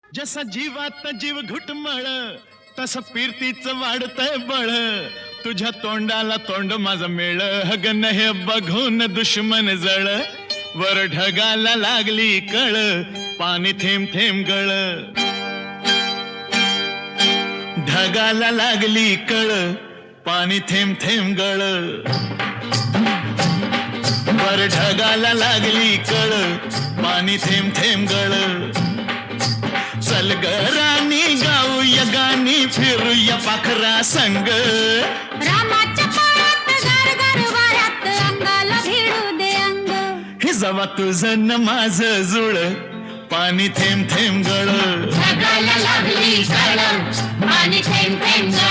जसा जीवात जीव घुटमळ तसं फिरतीचं वाढतंय बळ तुझ्या तोंडाला तोंड माझं मेळ हगन हे बघून दुश्मन जळ वर ढगाला लागली कळ पाणी थेंब थेंब गळ ढगाला लागली कळ पाणी थेंब थेंब गळ वर ढगाला लागली कळ पाणी थेंब थेंब गळ चल ग राणी गाऊया गाणी फिरूया पाखरा संग रामाच्या पायात गार गार वाऱ्यात अंगाला भिडू दे अंग हे जवा तुझं न माझं जुळ पाणी थेंब थेंब गळ ढगाला लागली कळ पाणी थेंब थेंब गळ